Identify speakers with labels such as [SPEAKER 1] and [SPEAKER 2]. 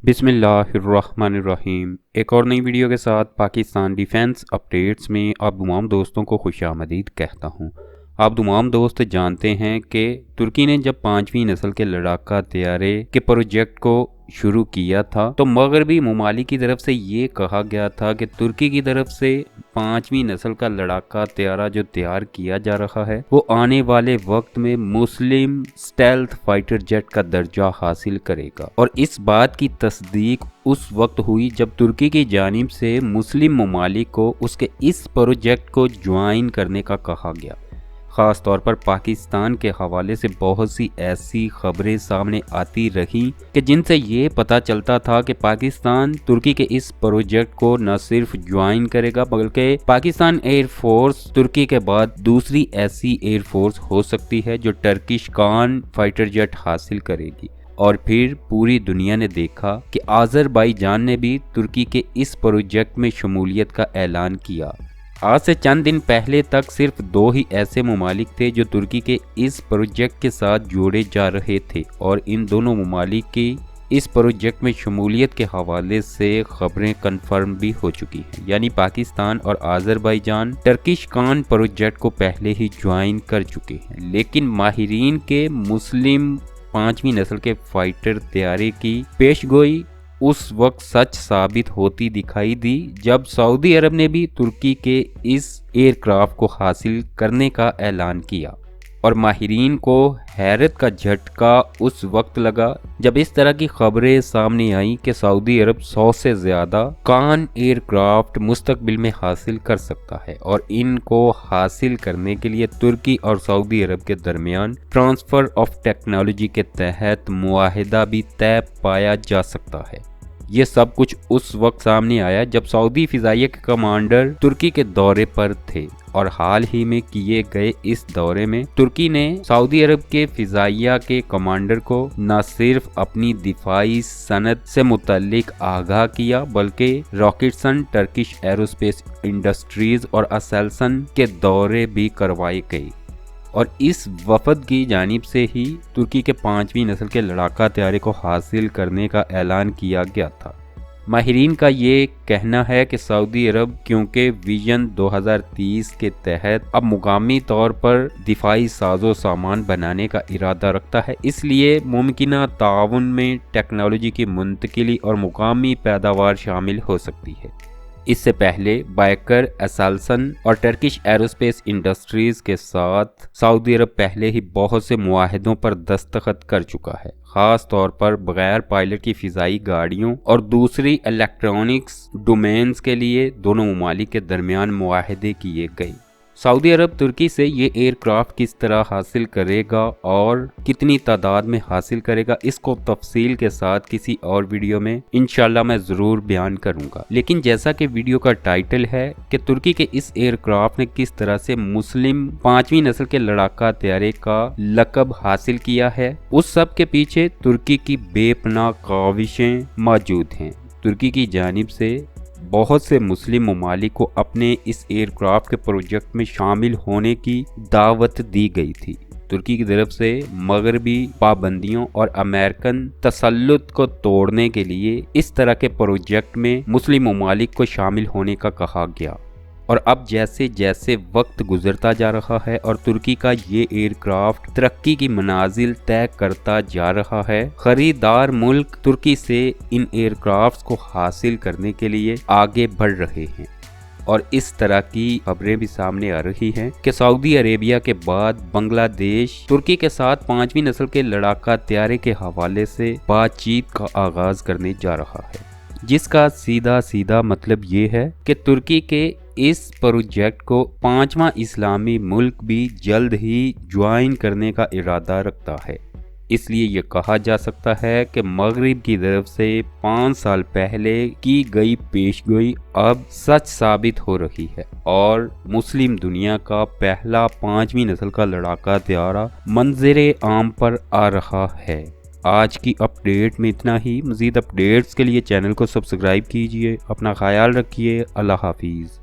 [SPEAKER 1] बिस्मिल्लाहिर्रहमानिर्रहीम। एक और नई वीडियो के साथ पाकिस्तान डिफेंस अपडेट्स में आप तमाम दोस्तों को खुशामदीद कहता हूं। आप तमाम दोस्त जानते हैं कि तुर्की ने जब 5वीं नस्ल के लड़ाका तैयारे के प्रोजेक्ट को शुरू किया था तो मगरबी ममालिक की तरफ से ये कहा गया था कि तुर्की की तरफ से 5वीं नस्ल का लड़ाका तैयारा जो तैयार किया जा रहा है वो आने वाले वक्त में मुस्लिम स्टेल्थ फाइटर जेट का दर्जा हासिल करेगा। और इस बात की तस्दीक उस वक्त हुई जब तुर्की की जानिब से मुस्लिम ममालिक को उसके इस प्रोजेक्ट को ज्वाइन करने का कहा गया। ख़ास तौर पर पाकिस्तान के हवाले से बहुत सी ऐसी खबरें सामने आती रहीं कि जिनसे ये पता चलता था कि पाकिस्तान तुर्की के इस प्रोजेक्ट को न सिर्फ ज्वाइन करेगा बल्कि पाकिस्तान एयर फोर्स तुर्की के बाद दूसरी ऐसी एयर फोर्स हो सकती है जो टर्किश कान फाइटर जेट हासिल करेगी। और फिर पूरी दुनिया ने देखा कि आज़रबाईजान ने भी तुर्की के इस प्रोजेक्ट में शमूलियत का ऐलान किया। आज से चंद दिन पहले तक सिर्फ 2 ही ऐसे ममालिक थे जो तुर्की के इस प्रोजेक्ट के साथ जोड़े जा रहे थे और इन दोनों ममालिक की इस प्रोजेक्ट में शमूलियत के हवाले से खबरें कंफर्म भी हो चुकी हैं, यानी पाकिस्तान और आज़रबाईजान टर्किश कान प्रोजेक्ट को पहले ही ज्वाइन कर चुके हैं। लेकिन माहिरीन के मुस्लिम 5वीं नस्ल के फाइटर तैयारे की पेशगोई उस वक्त सच साबित होती दिखाई दी जब सऊदी अरब ने भी तुर्की के इस एयरक्राफ्ट को हासिल करने का ऐलान किया। और माहिरीन को हैरत का झटका उस वक्त लगा जब इस तरह की खबरें सामने आई कि सऊदी अरब 100 से ज़्यादा कान एयरक्राफ्ट मुस्तकबिल में हासिल कर सकता है और इनको हासिल करने के लिए तुर्की और सऊदी अरब के दरमियान ट्रांसफ़र ऑफ टेक्नोलॉजी के तहत मुआहिदा भी तय पाया जा सकता है। ये सब कुछ उस वक्त सामने आया जब सऊदी फिजाइया के कमांडर तुर्की के दौरे पर थे और हाल ही में किए गए इस दौरे में तुर्की ने सऊदी अरब के फिजाइया के कमांडर को न सिर्फ अपनी दिफाई सनत से मुतल्लिक आगाह किया बल्कि रॉकेटसन, टर्किश एरोस्पेस इंडस्ट्रीज और असेल्सन के दौरे भी करवाए गए। और इस वफद की जानिब से ही तुर्की के 5वीं नस्ल के लड़ाका तैयारे को हासिल करने का ऐलान किया गया था। माहिरीन का ये कहना है कि सऊदी अरब क्योंकि विजन 2030 के तहत अब मुकामी तौर पर दिफाई साजो सामान बनाने का इरादा रखता है, इसलिए मुमकिना ताउन में टेक्नोलॉजी की मुंतकिली और मुकामी पैदावार शामिल हो सकती है। इससे पहले बायकर, एसाल्सन और टर्किश एरोस्पेस इंडस्ट्रीज के साथ सऊदी अरब पहले ही बहुत से मुआहिदों पर दस्तखत कर चुका है, खास तौर पर बगैर पायलट की फिजाई गाड़ियों और दूसरी इलेक्ट्रॉनिक्स डोमेन्स के लिए दोनों ममालिक के दरमियान मुआहिदे किए गए। सऊदी अरब तुर्की से ये एयरक्राफ्ट किस तरह हासिल करेगा और कितनी तादाद में हासिल करेगा इसको तफसील के साथ किसी और वीडियो में इंशाल्लाह मैं ज़रूर बयान करूंगा। लेकिन जैसा कि वीडियो का टाइटल है कि तुर्की के इस एयरक्राफ्ट ने किस तरह से मुस्लिम 5वीं नस्ल के लड़ाका तैयारे का लक़ब हासिल किया है, उस सब के पीछे तुर्की की बेपनाह काविशें मौजूद हैं। तुर्की की जानिब से बहुत से मुस्लिम ममालिक को अपने इस एयरक्राफ्ट के प्रोजेक्ट में शामिल होने की दावत दी गई थी। तुर्की की तरफ से मगरबी पाबंदियों और अमेरिकन तसल्लुत को तोड़ने के लिए इस तरह के प्रोजेक्ट में मुस्लिम ममालिक को शामिल होने का कहा गया। और अब जैसे जैसे वक्त गुजरता जा रहा है और तुर्की का ये एयरक्राफ्ट तरक्की की मनाजिल तय करता जा रहा है, खरीदार मुल्क तुर्की से इन एयरक्राफ्ट्स को हासिल करने के लिए आगे बढ़ रहे हैं। और इस तरह की खबरें भी सामने आ रही हैं कि सऊदी अरेबिया के बाद बांग्लादेश तुर्की के साथ 5वीं नस्ल के लड़ाका तैयारे के हवाले से बातचीत का आगाज करने जा रहा है, जिसका सीधा सीधा मतलब ये है कि तुर्की के इस प्रोजेक्ट को 5वां इस्लामी मुल्क भी जल्द ही ज्वाइन करने का इरादा रखता है। इसलिए ये कहा जा सकता है कि मगरिब की तरफ से 5 साल पहले की गई पेशगोई अब सच साबित हो रही है और मुस्लिम दुनिया का पहला 5वीं नस्ल का लड़ाका तैयारा मंजरे आम पर आ रहा है। आज की अपडेट में इतना ही। मज़ीद अपडेट्स के लिए चैनल को सब्सक्राइब कीजिए। अपना ख्याल रखिए। अल्लाह हाफिज़।